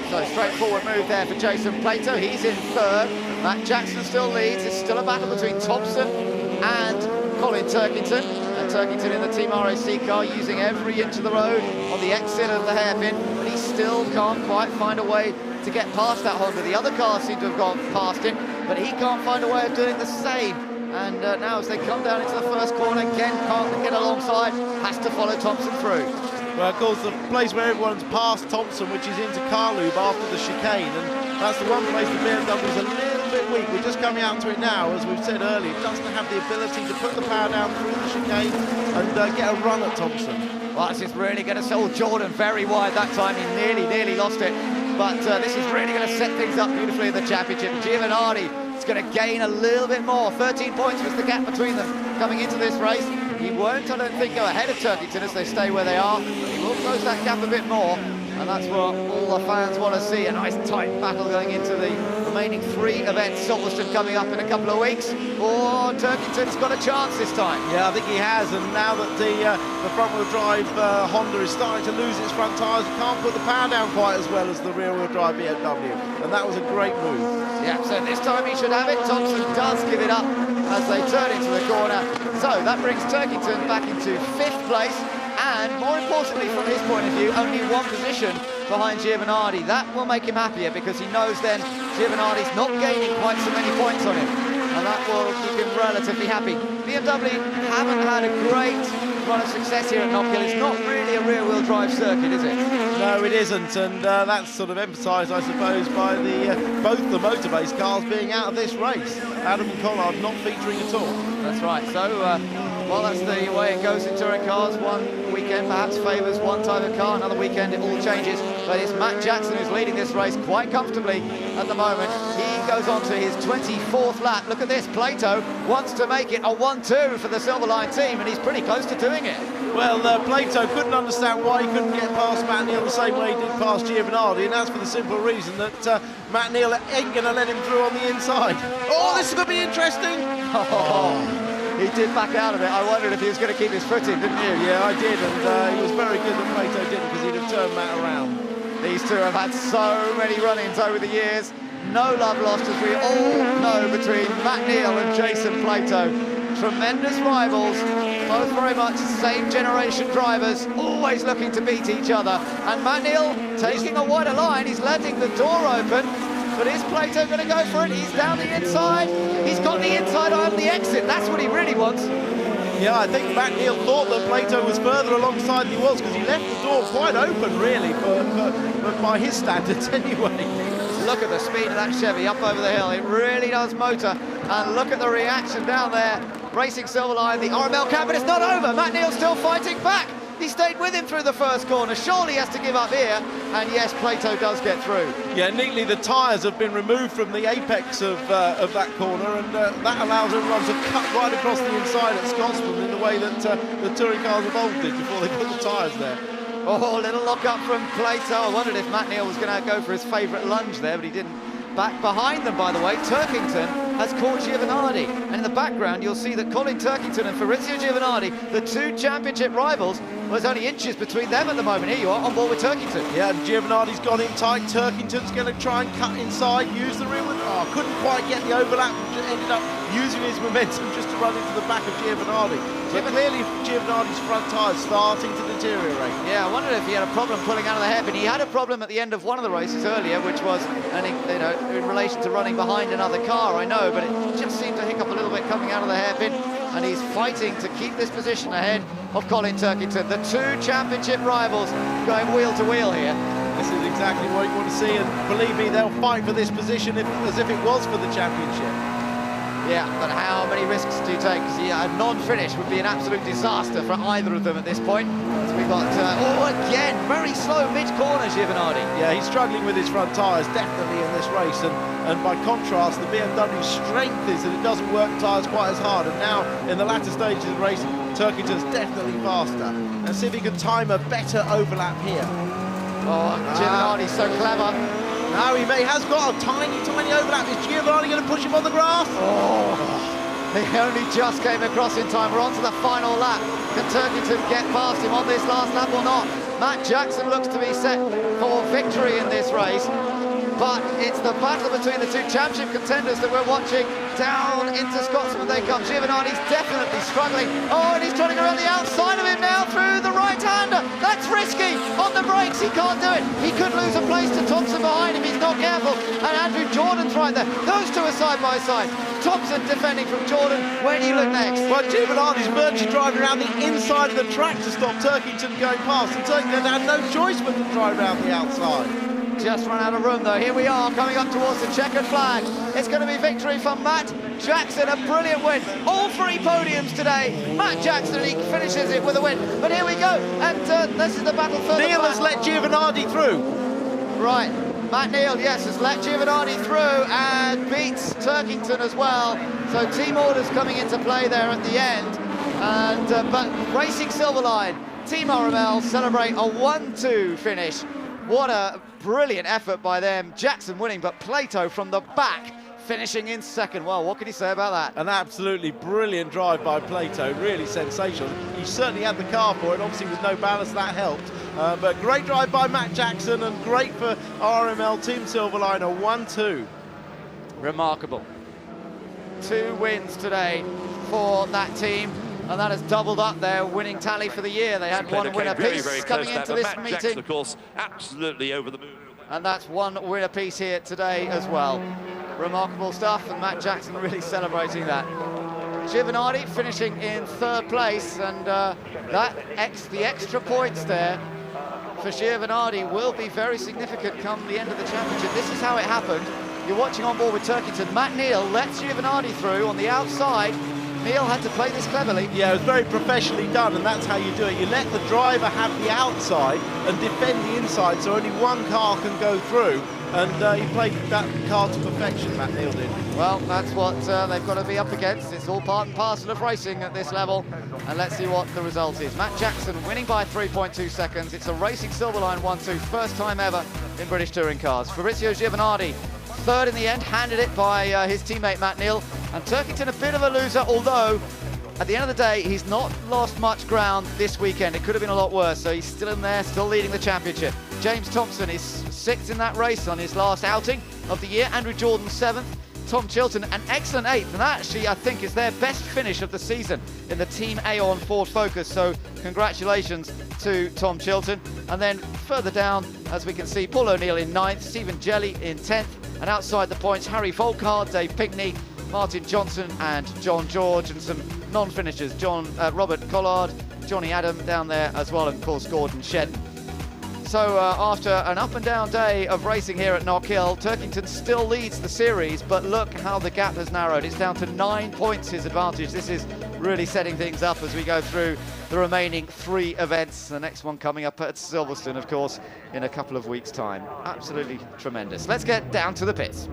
So straightforward move there for Jason Plato. He's in third. Matt Jackson still leads. It's still a battle between Thompson and Colin Turkington. And Turkington in the Team RAC car, using every inch of the road on the exit of the hairpin, but he still can't quite find a way to get past that Honda. The other cars seem to have gone past him, but he can't find a way of doing the same. And now as they come down into the first corner, again can't get alongside, has to follow Thompson through. Well, of course, the place where everyone's passed Thompson, which is into Carlube after the chicane, and that's the one place the BMW's a little bit weak. We're just coming out to it now, as we've said earlier. It doesn't have the ability to put the power down through the chicane and get a run at Thompson. Well, this is really going to sell Jordan very wide that time. He nearly lost it. But this is really going to set things up beautifully in the championship. Giovanardi is going to gain a little bit more. 13 points was the gap between them coming into this race. He won't, I don't think, go ahead of Turkington as they stay where they are. He will close that gap a bit more, and that's what all the fans want to see. A nice tight battle going into the remaining 3 events. Silverstone coming up in a couple of weeks. Oh, Turkington's got a chance this time. Yeah, I think he has, and now that the front-wheel drive Honda is starting to lose its front tyres, it can't put the power down quite as well as the rear-wheel drive BMW, and that was a great move. Yeah, so this time he should have it. Thompson does give it up as they turn into the corner. So that brings Turkington back into 5th place, and more importantly from his point of view, only 1 position behind Giovanardi. That will make him happier, because he knows then Giovanardi's not gaining quite so many points on him, and that will keep him relatively happy. BMW haven't had a great run of success here at Knockhill. It's not really a rear-wheel drive circuit, is it? No, it isn't, and that's sort of emphasised, I suppose, by both the motor-based cars being out of this race. Adam and Collard not featuring at all. That's right. So, well, that's the way it goes in touring cars. One weekend perhaps favours one type of car, another weekend it all changes. But it's Matt Jackson who's leading this race quite comfortably at the moment. He goes on to his 24th lap. Look at this. Plato wants to make it a 1-2 for the Silverline team, and he's pretty close to doing it. Well, Plato couldn't understand why he couldn't get past Matt Neal the same way he did past Giovanardi, and that's for the simple reason that Matt Neal ain't going to let him through on the inside. Oh, this is going to be interesting. He did back out of it. I wondered if he was going to keep his foot in, didn't you? Yeah, I did, and he was very good that Plato didn't, because he'd have turned Matt around. These two have had so many run-ins over the years. No love lost, as we all know, between Matt Neal and Jason Plato. Tremendous rivals, both very much same generation drivers, always looking to beat each other. And Matt Neal taking a wider line, he's letting the door open. But is Plato going to go for it? He's down the inside. He's got the inside on the exit. That's what he really wants. Yeah, I think Matt Neal thought that Plato was further alongside than he was, because he left the door quite open, really, but by his standards anyway. Look at the speed of that Chevy up over the hill. It really does motor. And look at the reaction down there. Racing Silverline, the RML cab, but it's not over. Matt Neal's still fighting back. He stayed with him through the first corner. Surely he has to give up here. And yes, Plato does get through. Yeah, neatly the tyres have been removed from the apex of that corner, and that allows everyone to cut right across the inside at Scotsman in the way that the touring cars of old did before they put the tyres there. Oh, a little lock up from Plato. I wondered if Matt Neal was going to go for his favourite lunge there, but he didn't. Back behind them, by the way, Turkington has caught Giovanardi. And in the background, you'll see that Colin Turkington and Fabrizio Giovanardi, the two championship rivals, there's only inches between them at the moment. Here you are, on board with Turkington. Yeah, Giovanardi's got in tight. Turkington's going to try and cut inside, use the rear wheel. Oh, couldn't quite get the overlap. Ended up using his momentum just to run into the back of Giovanardi. So clearly Giovanardi's front tyres starting to deteriorate. Yeah, I wondered if he had a problem pulling out of the hairpin. He had a problem at the end of one of the races earlier, which was, in relation to running behind another car, I know, but it just seemed to hiccup a little bit coming out of the hairpin, and he's fighting to keep this position ahead of Colin Turkington. The two championship rivals going wheel to wheel here. This is exactly what you want to see, and believe me, they'll fight for this position as if it was for the championship. Yeah, but how many risks do you take? Because a non-finish would be an absolute disaster for either of them at this point. So we've got, again, very slow mid-corner, Giovanardi. Yeah, he's struggling with his front tyres, definitely in this race. And by contrast, the BMW strength is that it doesn't work tyres quite as hard. And now, in the latter stages of the race, Turkington's definitely faster. Let's see if he can time a better overlap here. Oh, Giovanardi's so clever. Now he has got a tiny overlap. Is Giovanardi going to push him on the grass? Oh, he only just came across in time. We're on to the final lap. Can Turkington get past him on this last lap or not? Matt Jackson looks to be set for victory in this race. But it's the battle between the two championship contenders that we're watching. Down into Scotsman they come. Giovanardi's definitely struggling. Oh, and he's trying to go around the outside of him now through the right-hander. That's risky. On the brakes, he can't do it. He could lose a place to Thompson behind him. He's not careful. And Andrew Jordan's right there. Those two are side by side. Thompson defending from Jordan. Where do you look next? Well, Giovanardi's virtually driving around the inside of the track to stop Turkington going past. And Turkington had no choice but to drive around the outside. Just run out of room though. Here we are coming up towards the checkered flag. It's going to be victory for Matt Jackson, a brilliant win. All three podiums today. Matt Jackson, he finishes it with a win. But here we go, and this is the battle for Neal has let Giovanardi through. Right, Matt Neal, yes, has let Giovanardi through and beats Turkington as well. So team orders coming into play there at the end. And but Racing Silverline, Team RML celebrate a 1-2 finish. What a brilliant effort by them. Jackson winning, but Plato from the back finishing in second. Well, what can you say about that? An absolutely brilliant drive by Plato, really sensational. He certainly had the car for it, obviously with no balance, that helped. But great drive by Matt Jackson, and great for RML Team Silverline, a 1-2. Remarkable. 2 wins today for that team. And that has doubled up their winning tally for the year. They had one win apiece coming into this meeting. Jackson, of course, absolutely over the moon. And that's one win apiece here today as well. Remarkable stuff, and Matt Jackson really celebrating that. Giovanardi finishing in 3rd place, and the extra points there for Giovanardi will be very significant come the end of the championship. This is how it happened. You're watching on board with Turkington. Matt Neal lets Giovanardi through on the outside. Neal had to play this cleverly. Yeah, it was very professionally done, and that's how you do it. You let the driver have the outside and defend the inside, so only one car can go through. And he played that car to perfection, Matt Neal did. Well, that's what they've got to be up against. It's all part and parcel of racing at this level. And let's see what the result is. Matt Jackson winning by 3.2 seconds. It's a Racing Silverline 1-2, first time ever in British touring cars. Fabrizio Giovanardi, 3rd in the end, handed it by his teammate Matt Neal. And Turkington a bit of a loser, although at the end of the day, he's not lost much ground this weekend. It could have been a lot worse, so he's still in there, still leading the championship. James Thompson is 6th in that race on his last outing of the year. Andrew Jordan 7th. Tom Chilton an excellent 8th, and that actually I think is their best finish of the season in the Team Aon Ford Focus, so congratulations to Tom Chilton. And then further down, as we can see, Paul O'Neill in 9th, Stephen Jelly in 10th, and outside the points, Harry Volkard, Dave Pinkney, Martin Johnson and John George, and some non-finishers, Robert Collard, Johnny Adam down there as well, and of course Gordon Shedden. So after an up and down day of racing here at Knockhill, Turkington still leads the series, but look how the gap has narrowed. It's down to 9 points his advantage. This is really setting things up as we go through the remaining 3 events. The next one coming up at Silverstone, of course, in a couple of weeks' time. Absolutely tremendous. Let's get down to the pits.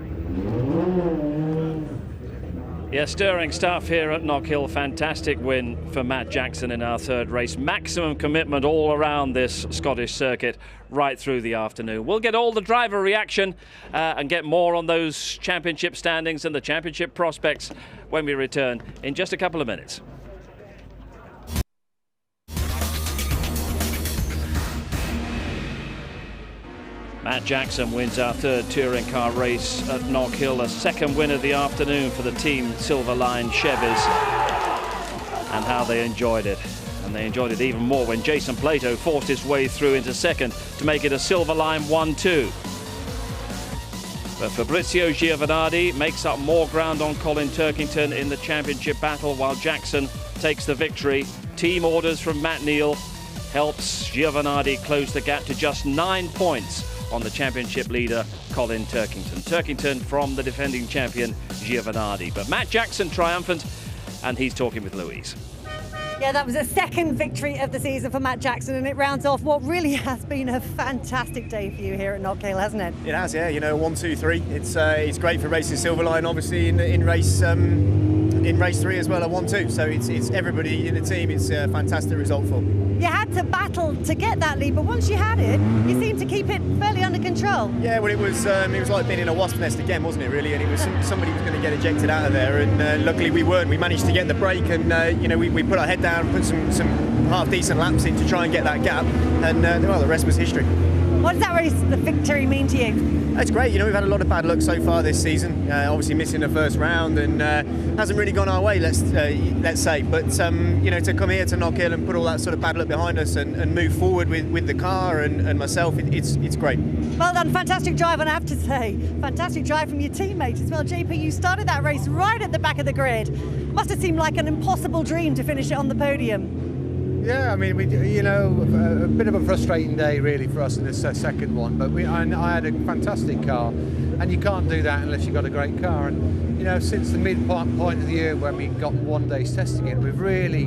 Yeah, stirring stuff here at Knockhill. Fantastic win for Matt Jackson in our 3rd race. Maximum commitment all around this Scottish circuit right through the afternoon. We'll get all the driver reaction and get more on those championship standings and the championship prospects when we return in just a couple of minutes. Matt Jackson wins our 3rd touring car race at Knockhill, a 2nd win of the afternoon for the team Silver Line Chevys, and how they enjoyed it. And they enjoyed it even more when Jason Plato forced his way through into 2nd to make it a Silver Line 1-2. But Fabrizio Giovanardi makes up more ground on Colin Turkington in the championship battle, while Jackson takes the victory. Team orders from Matt Neal helps Giovanardi close the gap to just 9 points on the championship leader, Colin Turkington. Turkington from the defending champion, Giovanardi. But Matt Jackson triumphant, and he's talking with Louise. Yeah, that was a 2nd victory of the season for Matt Jackson, and it rounds off what really has been a fantastic day for you here at Knockhill, hasn't it? It has, yeah. You know, 1, 2, 3. It's great for racing Silverline, obviously in race 3 as well at 1-2. So it's everybody in the team. It's a fantastic result for. You had to battle to get that lead, but once you had it, you seemed to keep it fairly under control. Yeah, well, it was like being in a wasp nest again, wasn't it, really? And it was somebody was going to get ejected out of there, and luckily we weren't. We managed to get the break, and you know, we put our head down, put some half-decent laps in to try and get that gap, and well, the rest was history. What does that race, the victory, mean to you? It's great. You know, we've had a lot of bad luck so far this season. Obviously missing the 1st round, and hasn't really gone our way. Let's say. But you know, to come here to Knockhill and put all that sort of bad luck behind us and move forward with the car and myself, it's great. Well done, fantastic drive, and I have to say, fantastic drive from your teammate as well. JP, you started that race right at the back of the grid. Must have seemed like an impossible dream to finish it on the podium. Yeah, I mean, you know, a bit of a frustrating day really for us in this 2nd one, but I had a fantastic car, and you can't do that unless you've got a great car. And you know, since the midpoint of the year when we got 1 day's testing in, we've really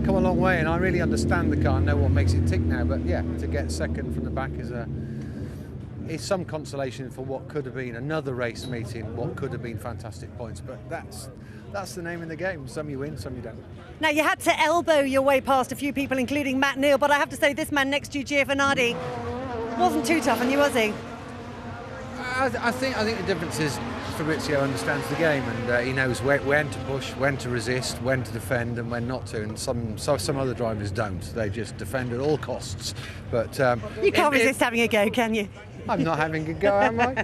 come a long way, and I really understand the car, know what makes it tick now. But yeah, to get 2nd from the back is some consolation for what could have been another race meeting, what could have been fantastic points. But that's the name of the game. Some you win, some you don't. Now, you had to elbow your way past a few people, including Matt Neal, but I have to say this man next to you, Giovanardi, wasn't too tough on you, was he? I think the difference is Fabrizio understands the game, and he knows when to push, when to resist, when to defend, and when not to. And some other drivers don't. They just defend at all costs. But you can't resist having a go, can you? I'm not having a go, am I?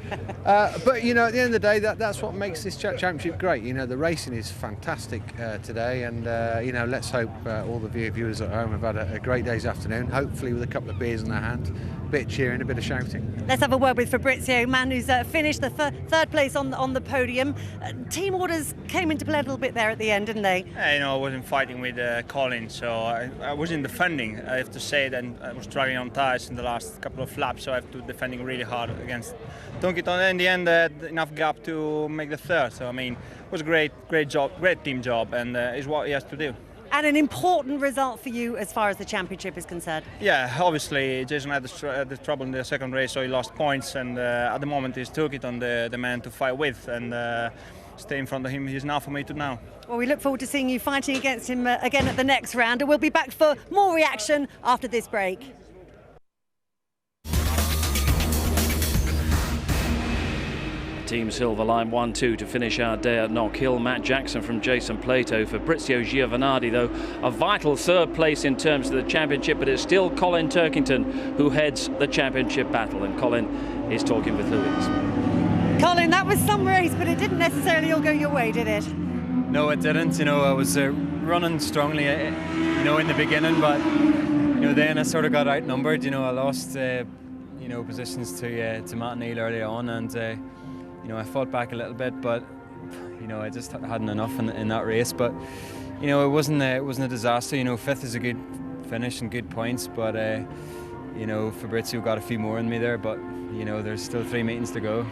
But you know, at the end of the day, that's what makes this championship great. You know, the racing is fantastic today, and you know, let's hope all the viewers at home have had a great day's afternoon. Hopefully, with a couple of beers in their hand, a bit of cheering, a bit of shouting. Let's have a word with Fabrizio, man who's finished the 3rd place on the podium. Team orders came into play a little bit there at the end, didn't they? You know, I wasn't fighting with Colin, so I wasn't defending. I have to say that I was struggling on tyres in the last couple of laps, so I have to defending really hard against Turkington. In the end, enough gap to make the 3rd. So I mean, it was a great job, great team job, and is what he has to do. And an important result for you as far as the championship is concerned. Yeah, obviously Jason had the trouble in the 2nd race, so he lost points, and at the moment he's Turkington the man to fight with, and stay in front of him. He's now for me to now. Well, we look forward to seeing you fighting against him again at the next round, and we'll be back for more reaction after this break. Team Silver Line 1-2 to finish our day at Knockhill. Matt Jackson from Jason Plato. Fabrizio Giovanardi, though, a vital 3rd place in terms of the championship, but it's still Colin Turkington who heads the championship battle, and Colin is talking with Louise. Colin, that was some race, but it didn't necessarily all go your way, did it? No, it didn't. You know, I was running strongly, you know, in the beginning, but you know, then I sort of got outnumbered. You know, I lost, you know, positions to Matt Neal early on, and you know, I fought back a little bit, but you know, I just hadn't enough in that race. But you know, it wasn't a disaster. You know, 5th is a good finish and good points, but you know, Fabrizio got a few more in me there. But you know, there's still 3 meetings to go.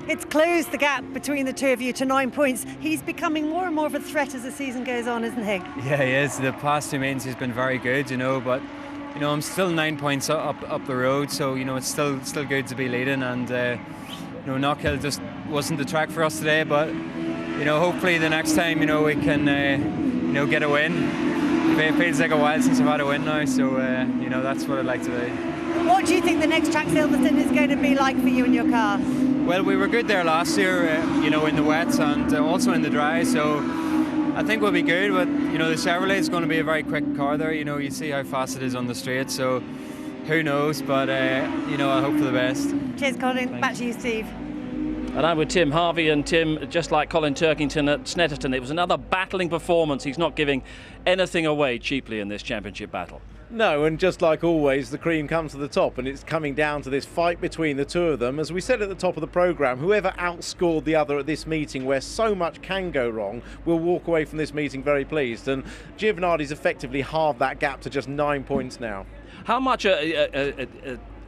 It's closed the gap between the two of you to 9 points. He's becoming more and more of a threat as the season goes on, isn't he? Yeah, he is. The past 2 meetings he's been very good, you know, but you know, I'm still 9 points up the road, so you know, it's still good to be leading. And you know, Knockhill just wasn't the track for us today, but you know, hopefully the next time, you know, we can you know, get a win. It feels like a while since I've had a win now, so you know, that's what I'd like to do. What do you think the next track, Silverstone, is going to be like for you and your car? Well, we were good there last year, you know, in the wet and also in the dry, so I think we'll be good. But you know, the Chevrolet is going to be a very quick car there. You know, you see how fast it is on the straight, so who knows? But you know, I hope for the best. Cheers, Colin. Thanks. Back to you, Steve. And I'm with Tim Harvey, and Tim, just like Colin Turkington at Snetterton, it was another battling performance. He's not giving anything away cheaply in this championship battle. No, and just like always, the cream comes to the top, and it's coming down to this fight between the two of them. As we said at the top of the programme, whoever outscored the other at this meeting, where so much can go wrong, will walk away from this meeting very pleased. And Giovinazzi's effectively halved that gap to just 9 points now. How much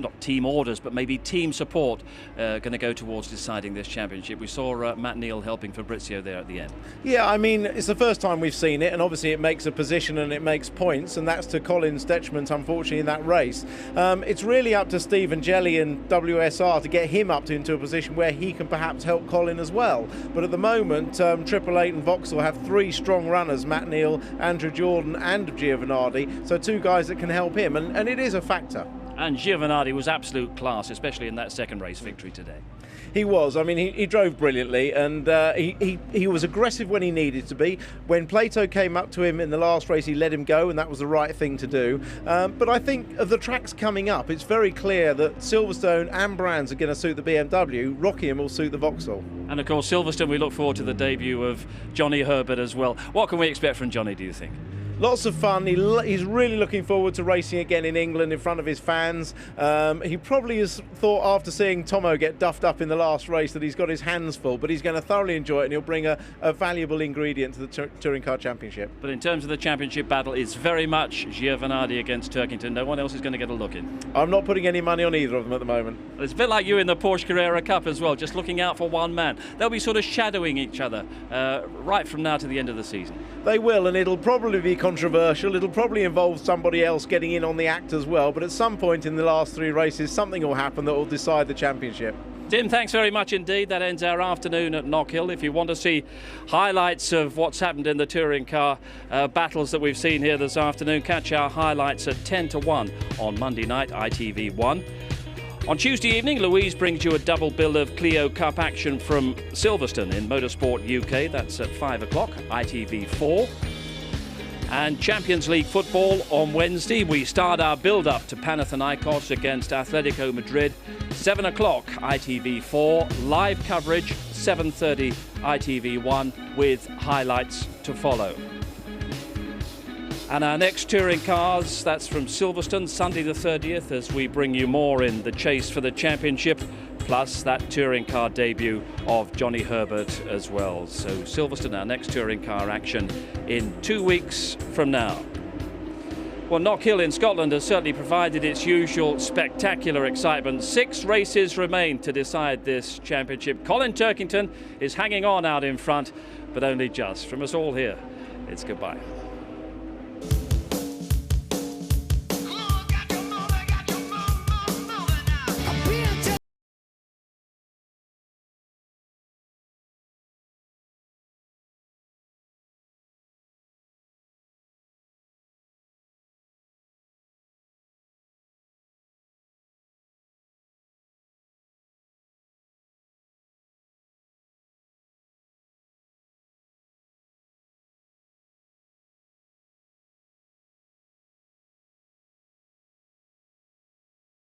not team orders, but maybe team support going to go towards deciding this championship? We saw Matt Neal helping Fabrizio there at the end. Yeah, I mean, it's the first time we've seen it, and obviously it makes a position and it makes points, and that's to Colin's detriment, unfortunately, in that race. It's really up to Stephen Jelly and WSR to get him up into a position where he can perhaps help Colin as well. But at the moment, Triple Eight and Vauxhall have 3 strong runners, Matt Neal, Andrew Jordan and Giovinazzi, so 2 guys that can help him, and it is a factor. And Giovinazzi was absolute class, especially in that second race victory today. He was. I mean, he drove brilliantly, and he was aggressive when he needed to be. When Plato came up to him in the last race, he let him go, and that was the right thing to do. But I think of the tracks coming up, it's very clear that Silverstone and Brands are going to suit the BMW. Rockingham will suit the Vauxhall. And of course, Silverstone, we look forward to the debut of Johnny Herbert as well. What can we expect from Johnny, do you think? Lots of fun. He's really looking forward to racing again in England in front of his fans. He probably has thought, after seeing Tomo get duffed up in the last race, that he's got his hands full, but he's going to thoroughly enjoy it, and he'll bring a valuable ingredient to the Touring Car Championship. But in terms of the championship battle, it's very much Giovinazzi against Turkington. No one else is going to get a look in. I'm not putting any money on either of them at the moment. It's a bit like you in the Porsche Carrera Cup as well, just looking out for one man. They'll be sort of shadowing each other right from now to the end of the season. They will, and it'll probably be controversial. It'll probably involve somebody else getting in on the act as well, but at some point in the last 3 races, something will happen that will decide the championship. Tim, thanks very much indeed. That ends our afternoon at Knockhill. If you want to see highlights of what's happened in the touring car battles that we've seen here this afternoon, catch our highlights at 10 to 1 on Monday night, ITV1. On Tuesday evening, Louise brings you a double bill of Clio Cup action from Silverstone in Motorsport UK. That's at 5 o'clock, ITV4. And Champions League football on Wednesday. We start our build-up to Panathinaikos against Atletico Madrid. 7 o'clock, ITV4. Live coverage, 7:30, ITV1, with highlights to follow. And our next touring cars, that's from Silverstone, Sunday the 30th, as we bring you more in the chase for the championship, plus that touring car debut of Johnny Herbert as well. So Silverstone, our next touring car action in 2 weeks from now. Well, Knockhill in Scotland has certainly provided its usual spectacular excitement. 6 races remain to decide this championship. Colin Turkington is hanging on out in front, but only just. From us all here, it's goodbye.